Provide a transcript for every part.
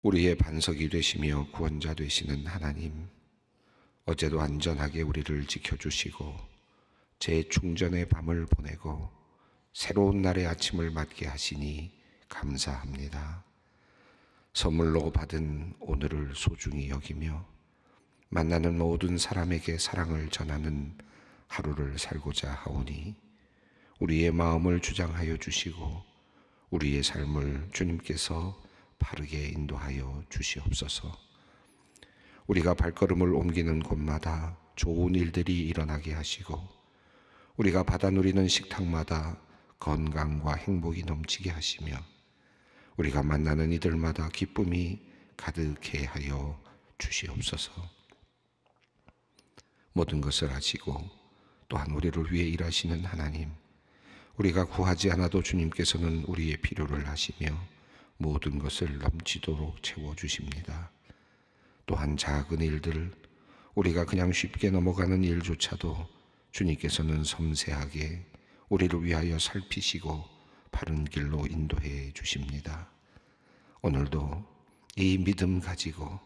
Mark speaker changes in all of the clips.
Speaker 1: 우리의 반석이 되시며 구원자 되시는 하나님, 어제도 안전하게 우리를 지켜주시고 재충전의 밤을 보내고 새로운 날의 아침을 맞게 하시니 감사합니다. 선물로 받은 오늘을 소중히 여기며 만나는 모든 사람에게 사랑을 전하는 하루를 살고자 하오니 우리의 마음을 주장하여 주시고 우리의 삶을 주님께서 바르게 인도하여 주시옵소서. 우리가 발걸음을 옮기는 곳마다 좋은 일들이 일어나게 하시고 우리가 받아 누리는 식탁마다 건강과 행복이 넘치게 하시며 우리가 만나는 이들마다 기쁨이 가득해 하여 주시옵소서. 모든 것을 아시고 또한 우리를 위해 일하시는 하나님, 우리가 구하지 않아도 주님께서는 우리의 필요를 아시며 모든 것을 넘치도록 채워주십니다. 또한 작은 일들, 우리가 그냥 쉽게 넘어가는 일조차도 주님께서는 섬세하게 우리를 위하여 살피시고 바른 길로 인도해 주십니다. 오늘도 이 믿음 가지고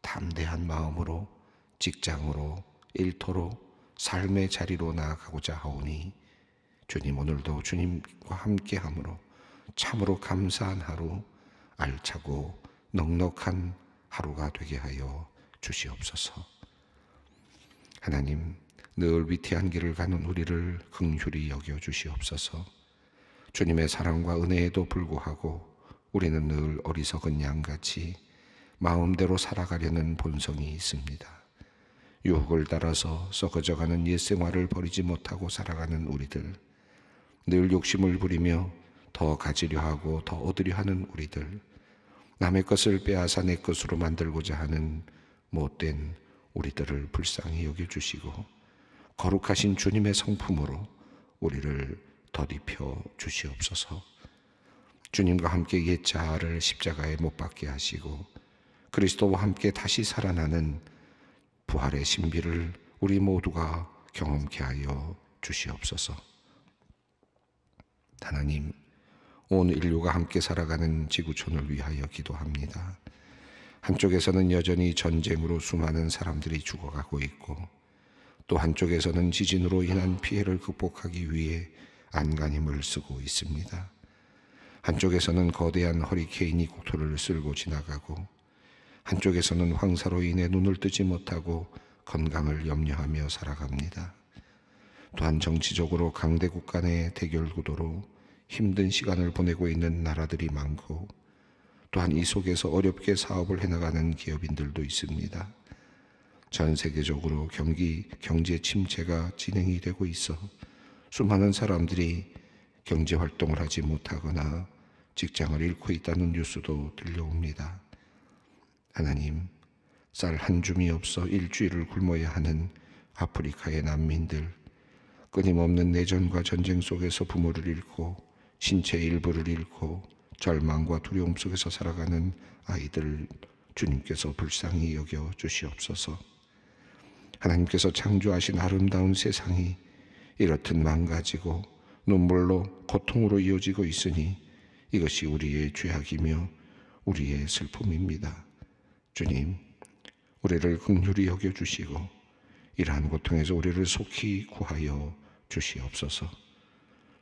Speaker 1: 담대한 마음으로 직장으로 일터로 삶의 자리로 나아가고자 하오니 주님, 오늘도 주님과 함께함으로 참으로 감사한 하루, 알차고 넉넉한 하루가 되게 하여 주시옵소서. 하나님, 늘 위태한 길을 가는 우리를 긍휼히 여겨 주시옵소서. 주님의 사랑과 은혜에도 불구하고 우리는 늘 어리석은 양같이 마음대로 살아가려는 본성이 있습니다. 유혹을 따라서 썩어져가는 옛생활을 버리지 못하고 살아가는 우리들, 늘 욕심을 부리며 더 가지려 하고 더 얻으려 하는 우리들, 남의 것을 빼앗아 내 것으로 만들고자 하는 못된 우리들을 불쌍히 여겨주시고 거룩하신 주님의 성품으로 우리를 덧입혀 주시옵소서. 주님과 함께 옛 자아를 십자가에 못 박게 하시고 그리스도와 함께 다시 살아나는 부활의 신비를 우리 모두가 경험케 하여 주시옵소서. 하나님, 온 인류가 함께 살아가는 지구촌을 위하여 기도합니다. 한쪽에서는 여전히 전쟁으로 수많은 사람들이 죽어가고 있고 또 한쪽에서는 지진으로 인한 피해를 극복하기 위해 안간힘을 쓰고 있습니다. 한쪽에서는 거대한 허리케인이 국토를 쓸고 지나가고 한쪽에서는 황사로 인해 눈을 뜨지 못하고 건강을 염려하며 살아갑니다. 또한 정치적으로 강대국 간의 대결 구도로 힘든 시간을 보내고 있는 나라들이 많고 또한 이 속에서 어렵게 사업을 해나가는 기업인들도 있습니다. 전 세계적으로 경제 침체가 진행이 되고 있어 수많은 사람들이 경제 활동을 하지 못하거나 직장을 잃고 있다는 뉴스도 들려옵니다. 하나님, 쌀 한 줌이 없어 일주일을 굶어야 하는 아프리카의 난민들, 끊임없는 내전과 전쟁 속에서 부모를 잃고 신체의 일부를 잃고 절망과 두려움 속에서 살아가는 아이들 주님께서 불쌍히 여겨 주시옵소서. 하나님께서 창조하신 아름다운 세상이 이렇듯 망가지고 눈물로 고통으로 이어지고 있으니 이것이 우리의 죄악이며 우리의 슬픔입니다. 주님, 우리를 긍휼히 여겨 주시고 이러한 고통에서 우리를 속히 구하여 주시옵소서.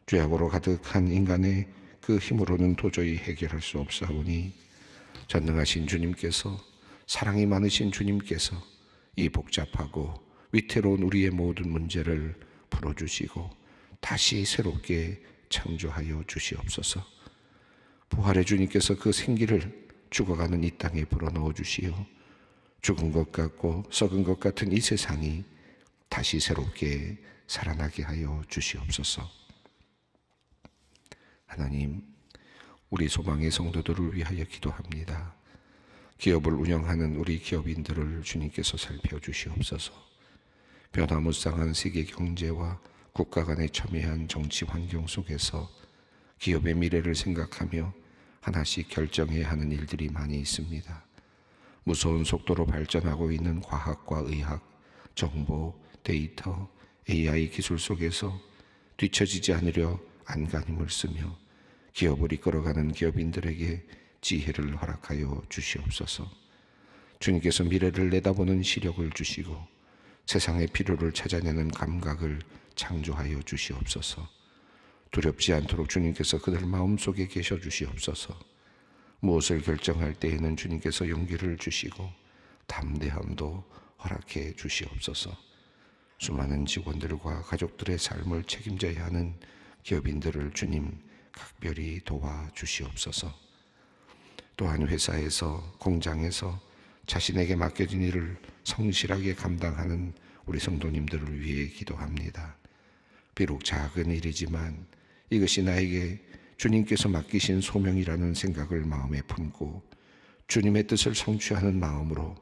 Speaker 1: 죄악으로 가득한 인간의 그 힘으로는 도저히 해결할 수 없사오니 전능하신 주님께서, 사랑이 많으신 주님께서 이 복잡하고 위태로운 우리의 모든 문제를 풀어주시고 다시 새롭게 창조하여 주시옵소서. 부활의 주님께서 그 생기를 죽어가는 이 땅에 불어넣어 주시어 죽은 것 같고 썩은 것 같은 이 세상이 다시 새롭게 살아나게 하여 주시옵소서. 하나님, 우리 소망의 성도들을 위하여 기도합니다. 기업을 운영하는 우리 기업인들을 주님께서 살펴주시옵소서. 변화무쌍한 세계 경제와 국가 간의 첨예한 정치 환경 속에서 기업의 미래를 생각하며 하나씩 결정해야 하는 일들이 많이 있습니다. 무서운 속도로 발전하고 있는 과학과 의학, 정보, 데이터, AI 기술 속에서 뒤처지지 않으려 안간힘을 쓰며 기업을 이끌어가는 기업인들에게 지혜를 허락하여 주시옵소서. 주님께서 미래를 내다보는 시력을 주시고 세상의 필요를 찾아내는 감각을 창조하여 주시옵소서. 두렵지 않도록 주님께서 그들 마음속에 계셔 주시옵소서. 무엇을 결정할 때에는 주님께서 용기를 주시고 담대함도 허락해 주시옵소서. 수많은 직원들과 가족들의 삶을 책임져야 하는 기업인들을 주님 각별히 도와 주시옵소서. 또한 회사에서, 공장에서 자신에게 맡겨진 일을 성실하게 감당하는 우리 성도님들을 위해 기도합니다. 비록 작은 일이지만 이것이 나에게 주님께서 맡기신 소명이라는 생각을 마음에 품고 주님의 뜻을 성취하는 마음으로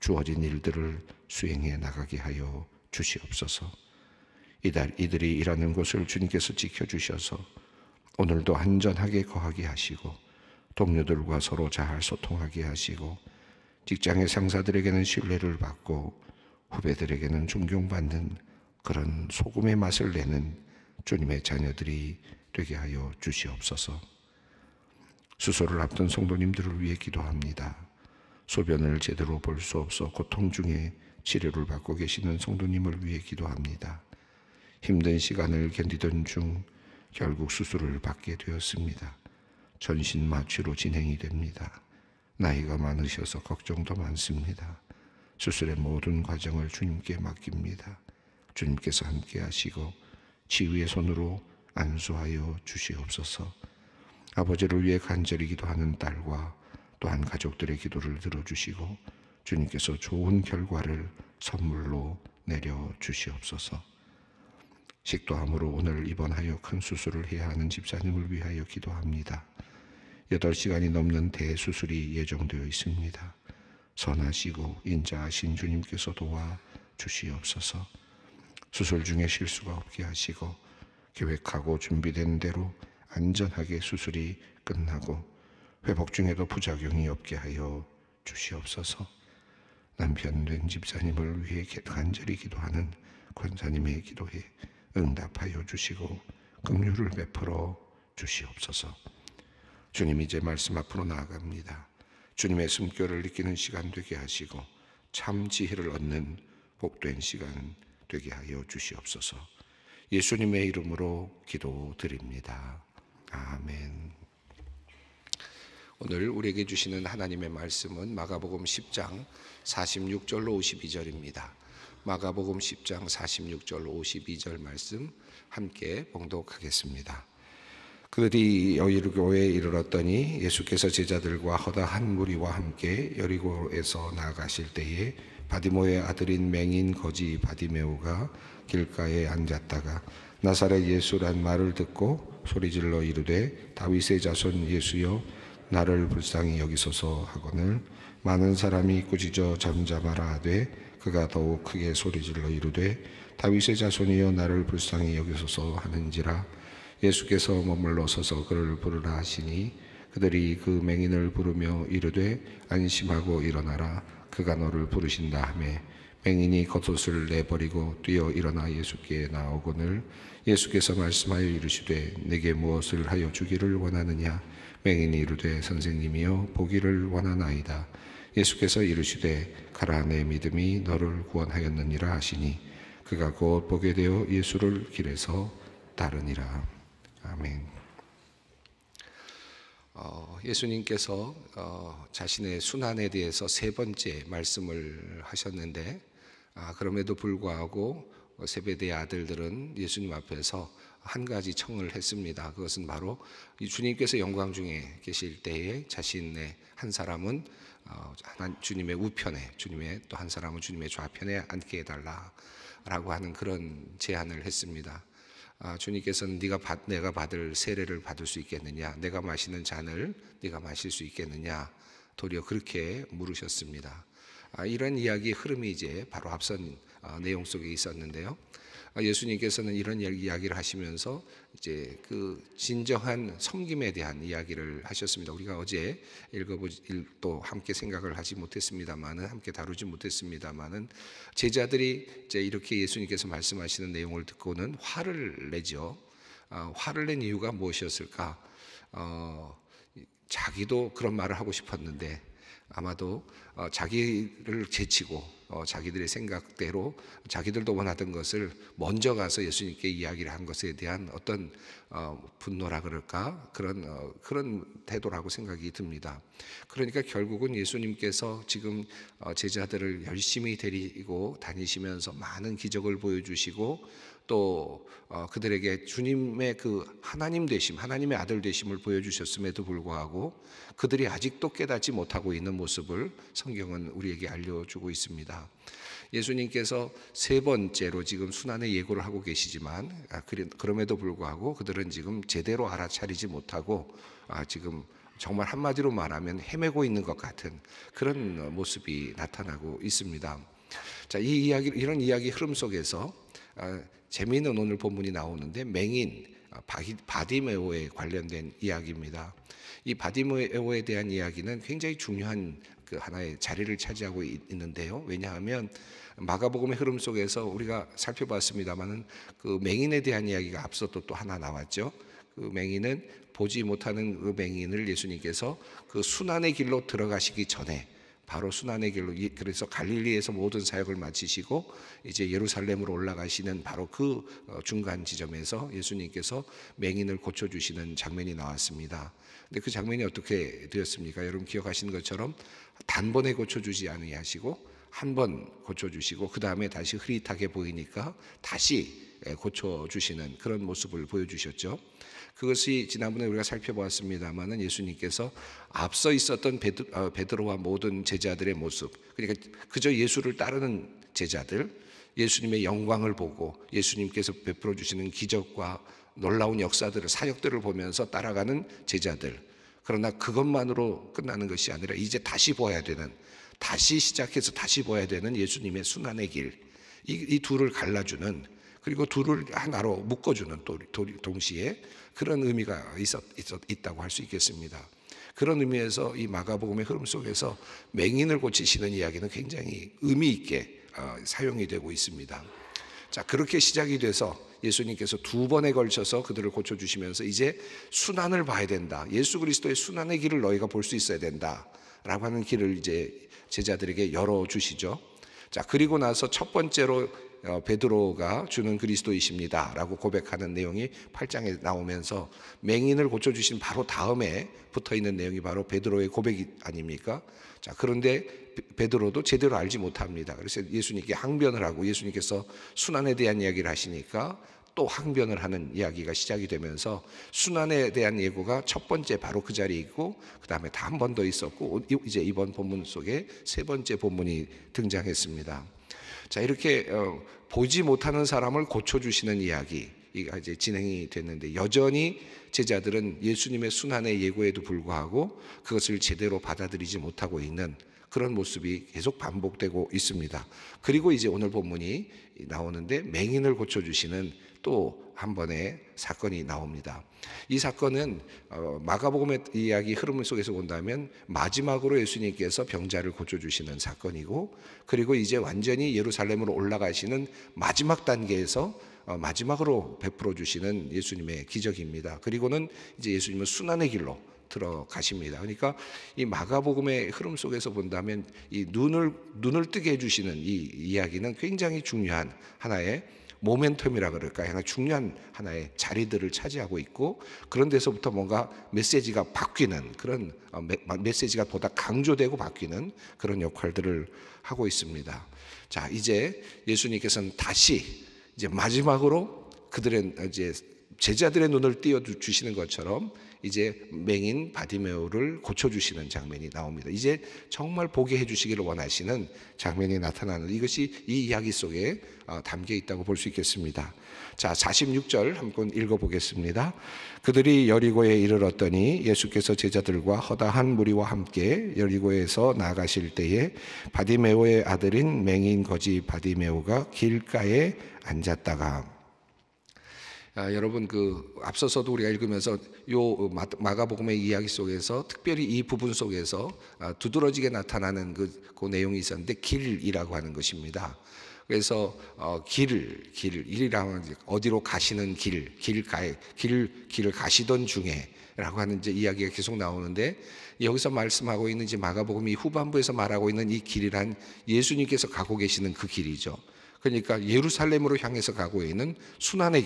Speaker 1: 주어진 일들을 수행해 나가게 하여 주시옵소서. 이들이 일하는 곳을 주님께서 지켜주셔서 오늘도 안전하게 거하게 하시고 동료들과 서로 잘 소통하게 하시고 직장의 상사들에게는 신뢰를 받고 후배들에게는 존경받는 그런 소금의 맛을 내는 주님의 자녀들이 되게 하여 주시옵소서. 수술을 앞둔 성도님들을 위해 기도합니다. 소변을 제대로 볼 수 없어 고통 중에 치료를 받고 계시는 성도님을 위해 기도합니다. 힘든 시간을 견디던 중 결국 수술을 받게 되었습니다. 전신 마취로 진행이 됩니다. 나이가 많으셔서 걱정도 많습니다. 수술의 모든 과정을 주님께 맡깁니다. 주님께서 함께 하시고 치유의 손으로 안수하여 주시옵소서. 아버지를 위해 간절히 기도하는 딸과 또한 가족들의 기도를 들어주시고 주님께서 좋은 결과를 선물로 내려 주시옵소서. 식도암으로 오늘 입원하여 큰 수술을 해야 하는 집사님을 위하여 기도합니다. 8시간이 넘는 대수술이 예정되어 있습니다. 선하시고 인자하신 주님께서 도와 주시옵소서. 수술 중에 실수가 없게 하시고 계획하고 준비된 대로 안전하게 수술이 끝나고 회복 중에도 부작용이 없게 하여 주시옵소서. 남편 된 집사님을 위해 간절히 기도하는 권사님의 기도에 응답하여 주시고 긍휼을 베풀어 주시옵소서. 주님, 이제 말씀 앞으로 나아갑니다. 주님의 숨결을 느끼는 시간 되게 하시고 참 지혜를 얻는 복된 시간 되게 하여 주시옵소서. 예수님의 이름으로 기도드립니다. 아멘. 오늘 우리에게 주시는 하나님의 말씀은 마가복음 10장 46절로 52절입니다. 마가복음 10장 46절 52절 말씀 함께 봉독하겠습니다. 그들이 여리고에 이르렀더니 예수께서 제자들과 허다한 무리와 함께 여리고에서 나아가실 때에 바디모의 아들인 맹인 거지 바디메오가 길가에 앉았다가 나사렛 예수란 말을 듣고 소리질러 이르되 다윗의 자손 예수여 나를 불쌍히 여기소서 하거늘 많은 사람이 꾸짖어 잠잠하라 하되 그가 더욱 크게 소리질러 이르되 다윗의 자손이여 나를 불쌍히 여기소서 하는지라. 예수께서 머물러 서서 그를 부르라 하시니 그들이 그 맹인을 부르며 이르되 안심하고 일어나라 그가 너를 부르신다 하매 맹인이 겉옷을 내버리고 뛰어 일어나 예수께 나오거늘 예수께서 말씀하여 이르시되 내게 무엇을 하여 주기를 원하느냐. 맹인이 이르되 선생님이여 보기를 원하나이다. 예수께서 이르시되 가라 내 믿음이 너를 구원하였느니라 하시니 그가 곧 보게 되어 예수를 길에서 따르니라. 아멘. 예수님께서 자신의 순환에 대해서 3번째 말씀을 하셨는데 그럼에도 불구하고 세베대의 아들들은 예수님 앞에서 한 가지 청을 했습니다. 그것은 바로 주님께서 영광 중에 계실 때에 자신의 한 사람은 주님의 우편에, 주님의 또 한 사람은 주님의 좌편에 앉게 해달라라고 하는 그런 제안을 했습니다. 주님께서는 내가 받을 세례를 받을 수 있겠느냐, 내가 마시는 잔을 네가 마실 수 있겠느냐, 도리어 그렇게 물으셨습니다. 이런 이야기의 흐름이 이제 바로 앞선 내용 속에 있었는데요. 예수님께서는 이런 이야기를 하시면서 이제 그 진정한 섬김에 대한 이야기를 하셨습니다. 우리가 어제 또 함께 생각을 하지 못했습니다만은, 함께 다루지 못했습니다만은, 제자들이 이제 이렇게 예수님께서 말씀하시는 내용을 듣고는 화를 내죠. 화를 낸 이유가 무엇이었을까? 자기도 그런 말을 하고 싶었는데 아마도 자기를 제치고 자기들의 생각대로 자기들도 원하던 것을 먼저 가서 예수님께 이야기를 한 것에 대한 어떤 분노라 그럴까, 그런 태도라고 생각이 듭니다. 그러니까 결국은 예수님께서 지금 제자들을 열심히 데리고 다니시면서 많은 기적을 보여주시고 또 그들에게 주님의 그 하나님 되심, 하나님의 아들 되심을 보여주셨음에도 불구하고 그들이 아직도 깨닫지 못하고 있는 모습을 성경은 우리에게 알려주고 있습니다. 예수님께서 세 번째로 지금 순환의 예고를 하고 계시지만 그럼에도 불구하고 그들은 지금 제대로 알아차리지 못하고 지금 정말 한마디로 말하면 헤매고 있는 것 같은 그런 모습이 나타나고 있습니다. 자, 이런 이야기 흐름 속에서 재미있는 오늘 본문이 나오는데 맹인 바디메오에 관련된 이야기입니다. 이 바디메오에 대한 이야기는 굉장히 중요한 그 하나의 자리를 차지하고 있는데요. 왜냐하면 마가복음의 흐름 속에서 우리가 살펴봤습니다만은 그 맹인에 대한 이야기가 앞서 또 하나 나왔죠. 그 맹인은 보지 못하는 그 맹인을 예수님께서 그 순환의 길로 들어가시기 전에 바로 순환의 길로, 그래서 갈릴리에서 모든 사역을 마치시고 이제 예루살렘으로 올라가시는 바로 그 중간 지점에서 예수님께서 맹인을 고쳐주시는 장면이 나왔습니다. 근데 그 장면이 어떻게 되었습니까? 여러분 기억하시는 것처럼 단번에 고쳐주지 아니하시고 한 번 고쳐주시고 그 다음에 다시 흐릿하게 보이니까 다시 고쳐주시는 그런 모습을 보여주셨죠. 그것이 지난번에 우리가 살펴보았습니다마는 예수님께서 앞서 있었던 베드로와 모든 제자들의 모습, 그러니까 그저 예수를 따르는 제자들, 예수님의 영광을 보고 예수님께서 베풀어 주시는 기적과 놀라운 역사들을, 사역들을 보면서 따라가는 제자들. 그러나 그것만으로 끝나는 것이 아니라 이제 다시 보아야 되는, 다시 시작해서 다시 보아야 되는 예수님의 순환의 길, 이 둘을 갈라주는, 그리고 둘을 하나로 묶어주는 또 동시에 그런 의미가 있다고 할 수 있겠습니다. 그런 의미에서 이 마가복음의 흐름 속에서 맹인을 고치시는 이야기는 굉장히 의미 있게 사용이 되고 있습니다. 자, 그렇게 시작이 돼서 예수님께서 두 번에 걸쳐서 그들을 고쳐주시면서 이제 순환을 봐야 된다. 예수 그리스도의 순환의 길을 너희가 볼 수 있어야 된다. 라고 하는 길을 이제 제자들에게 열어주시죠. 자, 그리고 나서 첫 번째로 베드로가 주는 그리스도이십니다 라고 고백하는 내용이 8장에 나오면서 맹인을 고쳐주신 바로 다음에 붙어있는 내용이 바로 베드로의 고백이 아닙니까? 자, 그런데 베드로도 제대로 알지 못합니다. 그래서 예수님께 항변을 하고 예수님께서 순환에 대한 이야기를 하시니까 또 항변을 하는 이야기가 시작이 되면서 순환에 대한 예고가 첫 번째 바로 그 자리에 있고 그 다음에 다 한 번 더 있었고 이제 이번 본문 속에 세 번째 본문이 등장했습니다. 자, 이렇게 보지 못하는 사람을 고쳐주시는 이야기가 이제 진행이 됐는데 여전히 제자들은 예수님의 순환의 예고에도 불구하고 그것을 제대로 받아들이지 못하고 있는 그런 모습이 계속 반복되고 있습니다. 그리고 이제 오늘 본문이 나오는데 맹인을 고쳐주시는 또 한 번의 사건이 나옵니다. 이 사건은 마가복음의 이야기 흐름 속에서 본다면 마지막으로 예수님께서 병자를 고쳐주시는 사건이고 그리고 이제 완전히 예루살렘으로 올라가시는 마지막 단계에서 마지막으로 베풀어 주시는 예수님의 기적입니다. 그리고는 이제 예수님은 순환의 길로 들어가십니다. 그러니까 이 마가복음의 흐름 속에서 본다면 이 눈을 뜨게 해주시는 이 이야기는 굉장히 중요한 하나의 모멘텀이라 그럴까요? 하나 중요한 하나의 자리들을 차지하고 있고 그런 데서부터 뭔가 메시지가 바뀌는 그런 메시지가 보다 강조되고 바뀌는 그런 역할들을 하고 있습니다. 자, 이제 예수님께서는 다시 이제 마지막으로 그들의 이제 제자들의 눈을 띄워 주시는 것처럼 이제 맹인 바디메오를 고쳐주시는 장면이 나옵니다. 이제 정말 보게 해주시기를 원하시는 장면이 나타나는 이것이 이 이야기 속에 담겨 있다고 볼 수 있겠습니다. 자, 46절 한번 읽어보겠습니다. 그들이 여리고에 이르렀더니 예수께서 제자들과 허다한 무리와 함께 여리고에서 나가실 때에 바디메오의 아들인 맹인 거지 바디메오가 길가에 앉았다가 여러분 그 앞서서도 우리가 읽으면서 요 마가복음의 이야기 속에서 특별히 이 부분 속에서 두드러지게 나타나는 그 내용이 있었는데 길이라고 하는 것입니다. 그래서 길이라면 어디로 가시는 길을 가시던 중에라고 하는 이제 이야기가 계속 나오는데, 여기서 말씀하고 있는 이제 마가복음 이 후반부에서 말하고 있는 이 길이란 예수님께서 가고 계시는 그 길이죠. 그러니까 예루살렘으로 향해서 가고 있는 순환의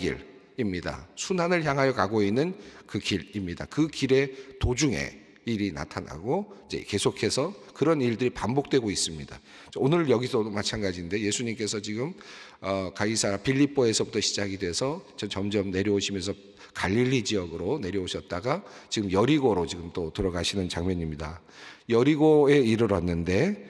Speaker 1: 길입니다. 순환을 향하여 가고 있는 그 길입니다. 그 길의 도중에 일이 나타나고 이제 계속해서 그런 일들이 반복되고 있습니다. 오늘 여기서도 마찬가지인데, 예수님께서 지금 가이사라 빌립보에서부터 시작이 돼서 점점 내려오시면서 갈릴리 지역으로 내려오셨다가 지금 여리고로 지금 또 들어가시는 장면입니다. 여리고에 이르렀는데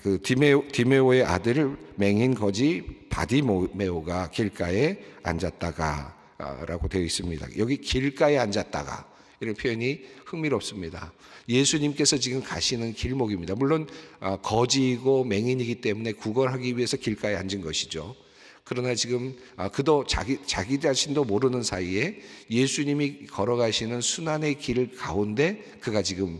Speaker 1: 그 디메오의 아들 맹인 거지 바디메오가 길가에 앉았다가라고 되어 있습니다. 여기 길가에 앉았다가 이런 표현이 흥미롭습니다. 예수님께서 지금 가시는 길목입니다. 물론 거지이고 맹인이기 때문에 구걸하기 위해서 길가에 앉은 것이죠. 그러나 지금 그도 자기 자신도 모르는 사이에 예수님이 걸어가시는 순환의 길 가운데 그가 지금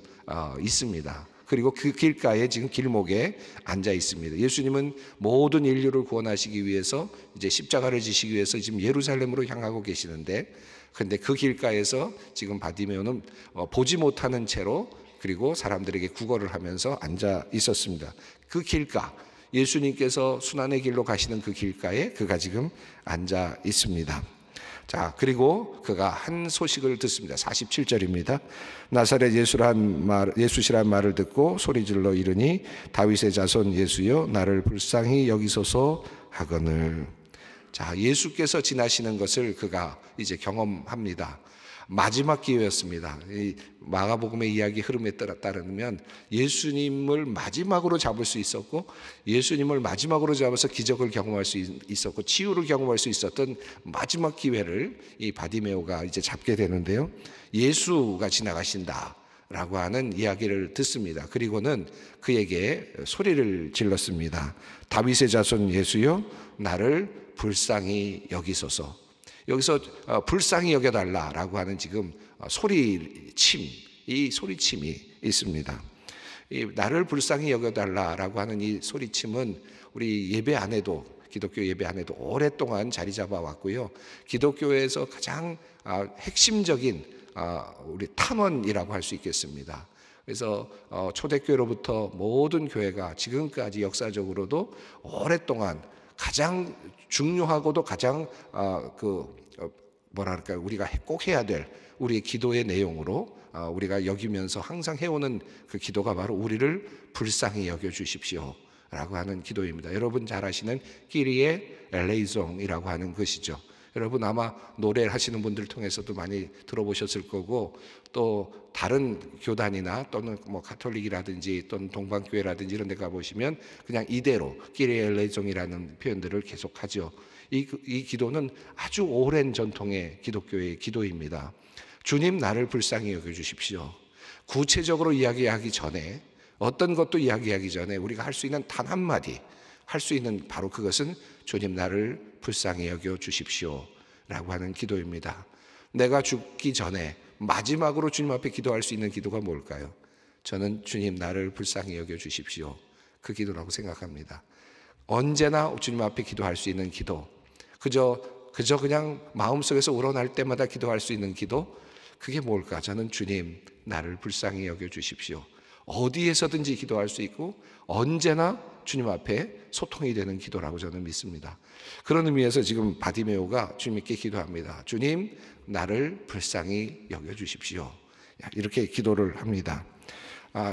Speaker 1: 있습니다. 그리고 그 길가에 지금 길목에 앉아 있습니다. 예수님은 모든 인류를 구원하시기 위해서 이제 십자가를 지시기 위해서 지금 예루살렘으로 향하고 계시는데, 그런데 그 길가에서 지금 바디메오는 보지 못하는 채로 그리고 사람들에게 구걸을 하면서 앉아 있었습니다. 그 길가, 예수님께서 순환의 길로 가시는 그 길가에 그가 지금 앉아 있습니다. 자, 그리고 그가 한 소식을 듣습니다. 47절입니다. 나사렛 예수시란 말을 듣고 소리질러 이르니 다윗의 자손 예수여 나를 불쌍히 여기소서 하거늘. 자, 예수께서 지나시는 것을 그가 이제 경험합니다. 마지막 기회였습니다. 이 마가복음의 이야기 흐름에 따르면 예수님을 마지막으로 잡을 수 있었고, 예수님을 마지막으로 잡아서 기적을 경험할 수 있었고, 치유를 경험할 수 있었던 마지막 기회를 이 바디메오가 이제 잡게 되는데요. 예수가 지나가신다라고 하는 이야기를 듣습니다. 그리고는 그에게 소리를 질렀습니다. 다윗의 자손 예수여 나를 불쌍히 여기소서. 여기서 불쌍히 여겨달라라고 하는 지금 이 소리침이 있습니다. 이 나를 불쌍히 여겨달라라고 하는 이 소리침은 우리 예배 안에도, 기독교 예배 안에도 오랫동안 자리 잡아 왔고요. 기독교에서 가장 핵심적인 우리 탄원이라고 할 수 있겠습니다. 그래서 초대교회로부터 모든 교회가 지금까지 역사적으로도 오랫동안 가장 중요하고도 가장 우리가 꼭 해야 될 우리의 기도의 내용으로 우리가 여기면서 항상 해오는 그 기도가 바로 우리를 불쌍히 여겨 주십시오 라고 하는 기도입니다. 여러분 잘 아시는 끼리의 엘레이송이라고 하는 것이죠. 여러분 아마 노래를 하시는 분들 통해서도 많이 들어보셨을 거고, 또 다른 교단이나 또는 뭐 가톨릭이라든지 또는 동방교회라든지 이런 데 가보시면 그냥 이대로 끼리의 엘레이송이라는 표현들을 계속하죠. 이 기도는 아주 오랜 전통의 기독교의 기도입니다. 주님 나를 불쌍히 여겨주십시오. 구체적으로 이야기하기 전에, 어떤 것도 이야기하기 전에 우리가 할 수 있는 단 한마디 할 수 있는 바로 그것은 주님 나를 불쌍히 여겨주십시오 라고 하는 기도입니다. 내가 죽기 전에 마지막으로 주님 앞에 기도할 수 있는 기도가 뭘까요? 저는 주님 나를 불쌍히 여겨주십시오, 그 기도라고 생각합니다. 언제나 주님 앞에 기도할 수 있는 기도, 그저 그냥 마음속에서 우러날 때마다 기도할 수 있는 기도, 그게 뭘까? 저는 주님 나를 불쌍히 여겨주십시오. 어디에서든지 기도할 수 있고 언제나 주님 앞에 소통이 되는 기도라고 저는 믿습니다. 그런 의미에서 지금 바디메오가 주님께 기도합니다. 주님 나를 불쌍히 여겨주십시오, 이렇게 기도를 합니다.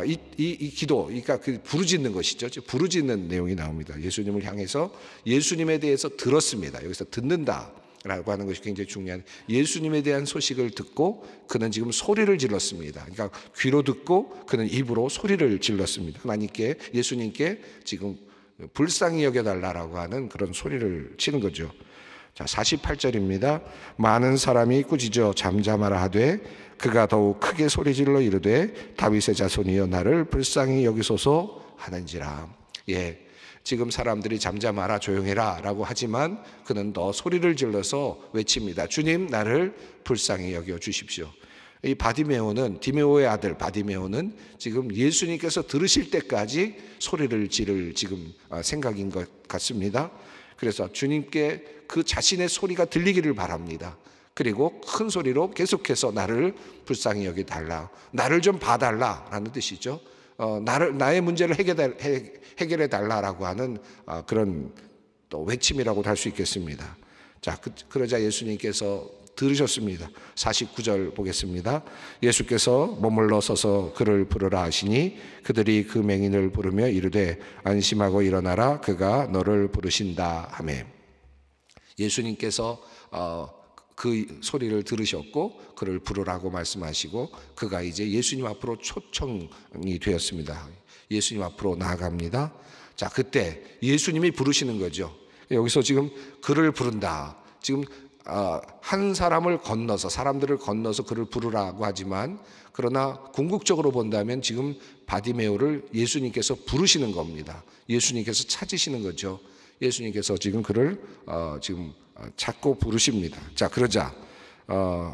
Speaker 1: 이 기도, 그러니까 그 부르짖는 것이죠. 부르짖는 내용이 나옵니다. 예수님을 향해서 예수님에 대해서 들었습니다. 여기서 듣는다라고 하는 것이 굉장히 중요한, 예수님에 대한 소식을 듣고 그는 지금 소리를 질렀습니다. 그러니까 귀로 듣고 그는 입으로 소리를 질렀습니다. 하나님께, 예수님께 지금 불쌍히 여겨달라고 하는 그런 소리를 치는 거죠. 자, 48절입니다. 많은 사람이 꾸짖어 잠잠하라 하되 그가 더욱 크게 소리질러 이르되 다윗의 자손이여 나를 불쌍히 여기소서 하는지라. 지금 사람들이 잠잠하라, 조용해라 라고 하지만 그는 더 소리를 질러서 외칩니다. 주님 나를 불쌍히 여겨 주십시오. 이 바디메오는, 디메오의 아들 바디메오는 지금 예수님께서 들으실 때까지 소리를 지를 지금 생각인 것 같습니다. 그래서 주님께 그 자신의 소리가 들리기를 바랍니다. 그리고 큰 소리로 계속해서 나를 불쌍히 여겨 달라, 나를 좀 봐달라라는 뜻이죠. 나의 문제를 해결해 달라라고 하는 그런 또 외침이라고도 할 수 있겠습니다. 자, 그러자 예수님께서 들으셨습니다. 49절 보겠습니다. 예수께서 머물러 서서 그를 부르라 하시니 그들이 그 맹인을 부르며 이르되 안심하고 일어나라, 그가 너를 부르신다 하매. 예수님께서 그 소리를 들으셨고 그를 부르라고 말씀하시고 그가 이제 예수님 앞으로 초청이 되었습니다. 예수님 앞으로 나아갑니다. 자, 그때 예수님이 부르시는 거죠. 여기서 지금 그를 부른다. 지금 한 사람을 건너서, 사람들을 건너서 그를 부르라고 하지만, 그러나 궁극적으로 본다면 지금 바디메오를 예수님께서 부르시는 겁니다. 예수님께서 찾으시는 거죠. 예수님께서 지금 그를 지금 찾고 부르십니다. 자, 그러자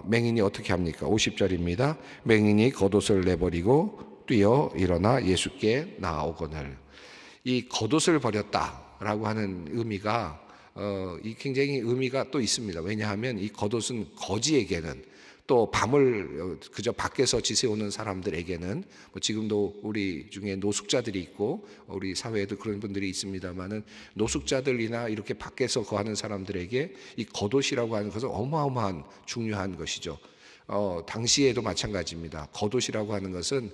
Speaker 1: 맹인이 어떻게 합니까? 50절입니다. 맹인이 겉옷을 내버리고 뛰어 일어나 예수께 나아오거늘. 이 겉옷을 버렸다라고 하는 의미가 이 굉장히 의미가 또 있습니다. 왜냐하면 이 겉옷은 거지에게는, 또 밤을 그저 밖에서 지새우는 사람들에게는, 뭐 지금도 우리 중에 노숙자들이 있고 우리 사회에도 그런 분들이 있습니다만은, 노숙자들이나 이렇게 밖에서 거하는 사람들에게 이 겉옷이라고 하는 것은 어마어마한 중요한 것이죠. 당시에도 마찬가지입니다. 겉옷이라고 하는 것은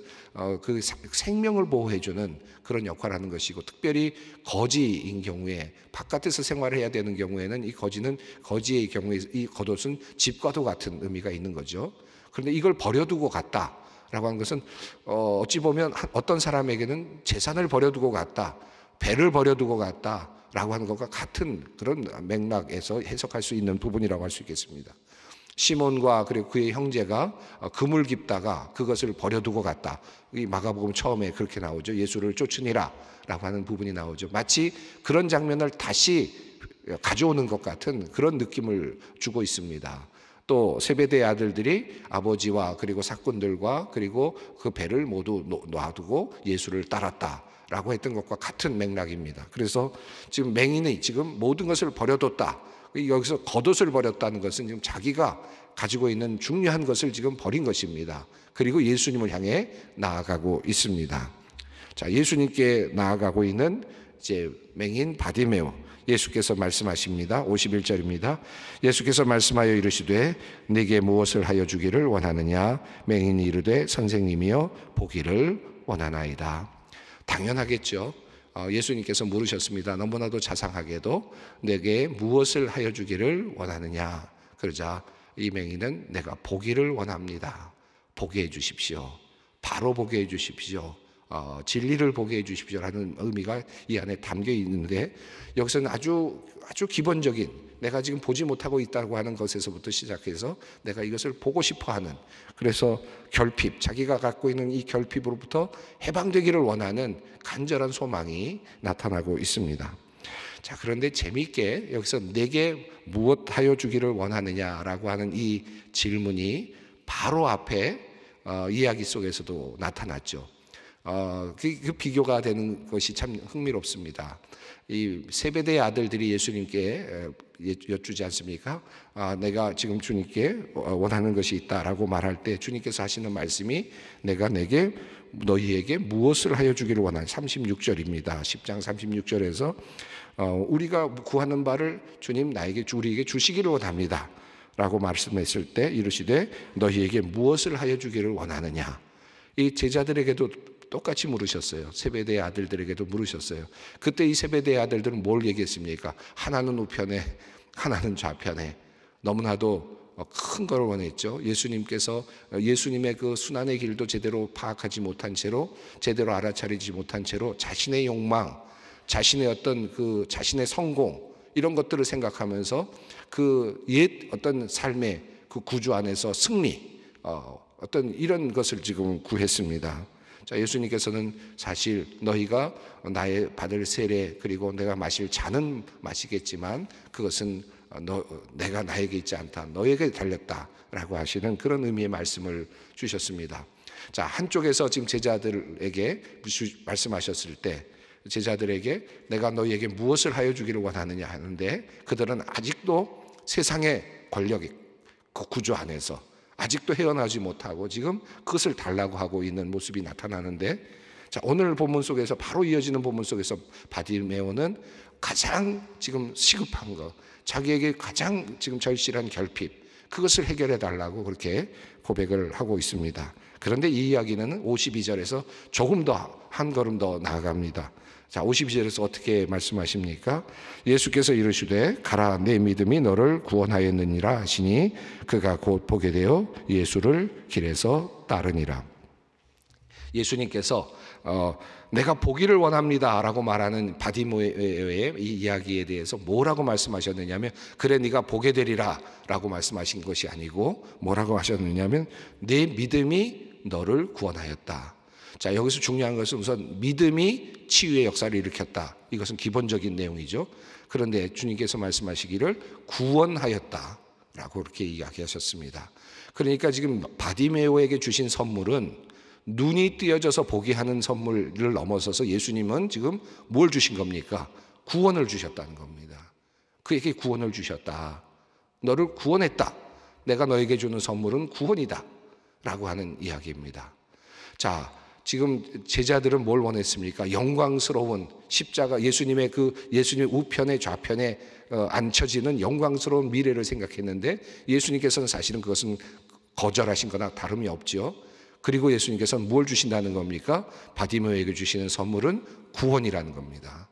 Speaker 1: 그 생명을 보호해주는 그런 역할을 하는 것이고, 특별히 거지인 경우에, 바깥에서 생활을 해야 되는 경우에는 이 거지의 경우에 이 겉옷은 집과도 같은 의미가 있는 거죠. 그런데 이걸 버려두고 갔다라고 하는 것은 어찌 보면 어떤 사람에게는 재산을 버려두고 갔다, 배를 버려두고 갔다라고 하는 것과 같은 그런 맥락에서 해석할 수 있는 부분이라고 할 수 있겠습니다. 시몬과 그리고 그의 형제가 금을 깁다가 그것을 버려두고 갔다. 이 마가복음 처음에 그렇게 나오죠. 예수를 쫓으니라 라고 하는 부분이 나오죠. 마치 그런 장면을 다시 가져오는 것 같은 그런 느낌을 주고 있습니다. 또 세베대의 아들들이 아버지와 그리고 사꾼들과 그리고 그 배를 모두 놔두고 예수를 따랐다 라고 했던 것과 같은 맥락입니다. 그래서 지금 맹인이 지금 모든 것을 버려뒀다. 여기서 겉옷을 버렸다는 것은 지금 자기가 가지고 있는 중요한 것을 지금 버린 것입니다. 그리고 예수님을 향해 나아가고 있습니다. 자, 예수님께 나아가고 있는 이제 맹인 바디메오, 예수께서 말씀하십니다. 51절입니다. 예수께서 말씀하여 이르시되 네게 무엇을 하여 주기를 원하느냐? 맹인이 이르되 선생님이여 보기를 원하나이다. 당연하겠죠. 예수님께서 물으셨습니다. 너무나도 자상하게도 내게 무엇을 하여 주기를 원하느냐? 그러자 이 맹인은 내가 보기를 원합니다. 보게 해 주십시오. 바로 보게 해 주십시오. 진리를 보게 해 주십시오라는 의미가 이 안에 담겨 있는데, 여기서는 아주 기본적인, 내가 지금 보지 못하고 있다고 하는 것에서부터 시작해서 내가 이것을 보고 싶어 하는, 그래서 결핍, 자기가 갖고 있는 이 결핍으로부터 해방되기를 원하는 간절한 소망이 나타나고 있습니다. 자, 그런데 재미있게 여기서 내게 무엇 하여 주기를 원하느냐라고 하는 이 질문이 바로 앞에 이야기 속에서도 나타났죠. 그 비교가 되는 것이 참 흥미롭습니다. 이 세베대의 아들들이 예수님께 여쭈지 않습니까? 내가 지금 주님께 원하는 것이 있다라고 말할 때 주님께서 하시는 말씀이 내가 너희에게 무엇을 하여 주기를 원하는, 36절입니다. 10장 36절에서 우리가 구하는 바를 주님 우리에게 주시기를 원합니다 라고 말씀했을 때 이르시되 너희에게 무엇을 하여 주기를 원하느냐. 이 제자들에게도 똑같이 물으셨어요. 세베대의 아들들에게도 물으셨어요. 그때 이 세베대의 아들들은 뭘 얘기했습니까? 하나는 우편에, 하나는 좌편에. 너무나도 큰 걸 원했죠. 예수님께서 예수님의 그 순환의 길도 제대로 파악하지 못한 채로, 제대로 알아차리지 못한 채로 자신의 욕망, 자신의 자신의 성공, 이런 것들을 생각하면서 그 옛 어떤 삶의 그 구조 안에서 승리, 어떤 이런 것을 지금 구했습니다. 자, 예수님께서는 사실 너희가 나의 받을 세례 그리고 내가 마실 잔은 마시겠지만 그것은 내가 나에게 있지 않다, 너에게 달렸다라고 하시는 그런 의미의 말씀을 주셨습니다. 자, 한쪽에서 지금 제자들에게 말씀하셨을 때 제자들에게 내가 너희에게 무엇을 하여 주기를 원하느냐 하는데 그들은 아직도 세상의 권력이 그 구조 안에서 아직도 헤어나지 못하고 지금 그것을 달라고 하고 있는 모습이 나타나는데, 자, 오늘 본문 속에서 바로 이어지는 본문 속에서 바디메오는 가장 지금 시급한 것, 자기에게 가장 지금 절실한 결핍, 그것을 해결해 달라고 그렇게 고백을 하고 있습니다. 그런데 이 이야기는 52절에서 조금 더 한 걸음 더 나아갑니다. 자, 52절에서 어떻게 말씀하십니까? 예수께서 이르시되 가라, 내 믿음이 너를 구원하였느니라 하시니 그가 곧 보게 되어 예수를 길에서 따르니라. 예수님께서 내가 보기를 원합니다 라고 말하는 바디메오의 이 이야기에 대해서 뭐라고 말씀하셨느냐면, 그래 네가 보게 되리라 라고 말씀하신 것이 아니고 뭐라고 하셨느냐면 내 믿음이 너를 구원하였다. 자, 여기서 중요한 것은 우선 믿음이 치유의 역사를 일으켰다, 이것은 기본적인 내용이죠. 그런데 주님께서 말씀하시기를 구원하였다 라고 그렇게 이야기하셨습니다. 그러니까 지금 바디메오에게 주신 선물은 눈이 띄어져서 보게 하는 선물을 넘어서서 예수님은 지금 뭘 주신 겁니까? 구원을 주셨다는 겁니다. 그에게 구원을 주셨다, 너를 구원했다, 내가 너에게 주는 선물은 구원이다 라고 하는 이야기입니다. 자, 지금 제자들은 뭘 원했습니까? 영광스러운 십자가, 예수님의 예수님 우편에 좌편에 앉혀지는 영광스러운 미래를 생각했는데 예수님께서는 사실은 그것은 거절하신 거나 다름이 없죠. 그리고 예수님께서는 뭘 주신다는 겁니까? 바디메오에게 주시는 선물은 구원이라는 겁니다.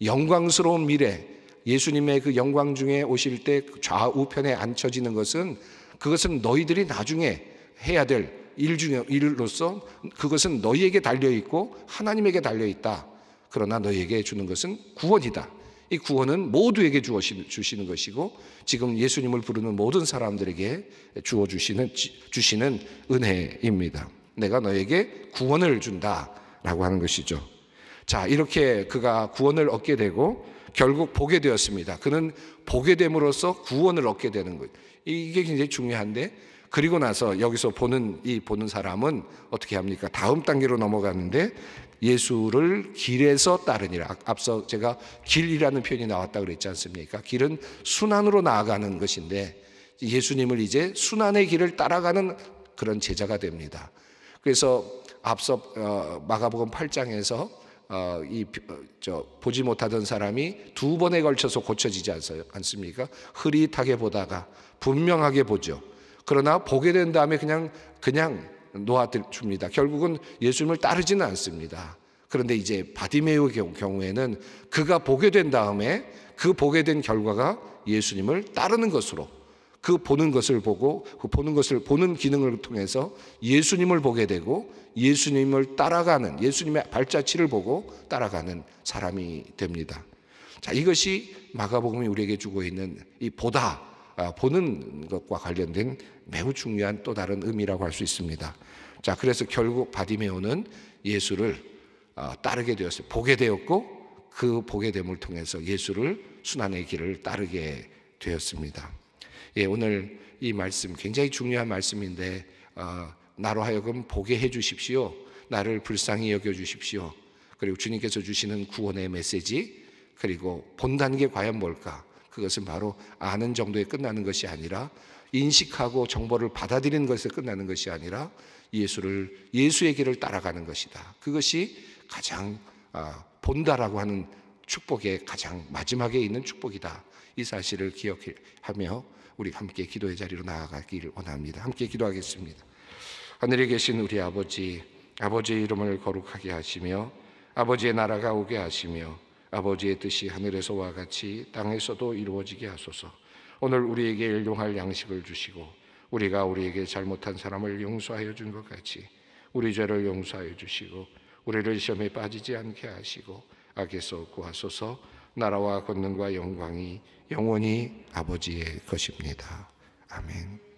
Speaker 1: 영광스러운 미래, 예수님의 그 영광 중에 오실 때 좌우편에 앉혀지는 것은 그것은 너희들이 나중에 해야 될 일 중에 일로서 그것은 너희에게 달려있고 하나님에게 달려있다. 그러나 너희에게 주는 것은 구원이다. 이 구원은 모두에게 주시는 것이고 지금 예수님을 부르는 모든 사람들에게 주시는 은혜입니다. 내가 너에게 구원을 준다라고 하는 것이죠. 자, 이렇게 그가 구원을 얻게 되고 결국 보게 되었습니다. 그는 보게 됨으로써 구원을 얻게 되는 거예요. 이게 굉장히 중요한데, 그리고 나서 여기서 보는 사람은 어떻게 합니까? 다음 단계로 넘어가는데 예수를 길에서 따르니라. 앞서 제가 길이라는 표현이 나왔다 그랬지 않습니까? 길은 순환으로 나아가는 것인데 예수님을 이제 순환의 길을 따라가는 그런 제자가 됩니다. 그래서 앞서 마가복음 8장에서 보지 못하던 사람이 두 번에 걸쳐서 고쳐지지 않습니까? 흐릿하게 보다가 분명하게 보죠. 그러나 보게 된 다음에 그냥 놓아줍니다. 결국은 예수님을 따르지는 않습니다. 그런데 이제 바디메오의 경우에는 그가 보게 된 다음에 그 보게 된 결과가 예수님을 따르는 것으로, 그 보는 것을 보고 그 보는 기능을 통해서 예수님을 보게 되고 예수님을 따라가는, 예수님의 발자취를 보고 따라가는 사람이 됩니다. 자, 이것이 마가복음이 우리에게 주고 있는 이 보는 것과 관련된 매우 중요한 또 다른 의미라고 할 수 있습니다. 자, 그래서 결국 바디메오는 예수를 따르게 되었어요. 보게 되었고 그 보게 됨을 통해서 예수를 순환의 길을 따르게 되었습니다. 예, 오늘 이 말씀 굉장히 중요한 말씀인데 나로 하여금 보게 해 주십시오. 나를 불쌍히 여겨 주십시오. 그리고 주님께서 주시는 구원의 메시지, 그리고 본다는 게 과연 뭘까? 그것은 바로 아는 정도에 끝나는 것이 아니라 인식하고 정보를 받아들이는 것에 끝나는 것이 아니라 예수의 길을 따라가는 것이다. 그것이 가장 본다라고 하는 축복의 가장 마지막에 있는 축복이다. 이 사실을 기억하며 우리 함께 기도의 자리로 나아가기를 원합니다. 함께 기도하겠습니다. 하늘에 계신 우리 아버지, 아버지의 이름을 거룩하게 하시며 아버지의 나라가 오게 하시며 아버지의 뜻이 하늘에서와 같이 땅에서도 이루어지게 하소서. 오늘 우리에게 일용할 양식을 주시고 우리가 우리에게 잘못한 사람을 용서하여 준 것 같이 우리 죄를 용서하여 주시고 우리를 시험에 빠지지 않게 하시고 악에서 구하소서. 나라와 권능과 영광이 영원히 아버지의 것입니다. 아멘.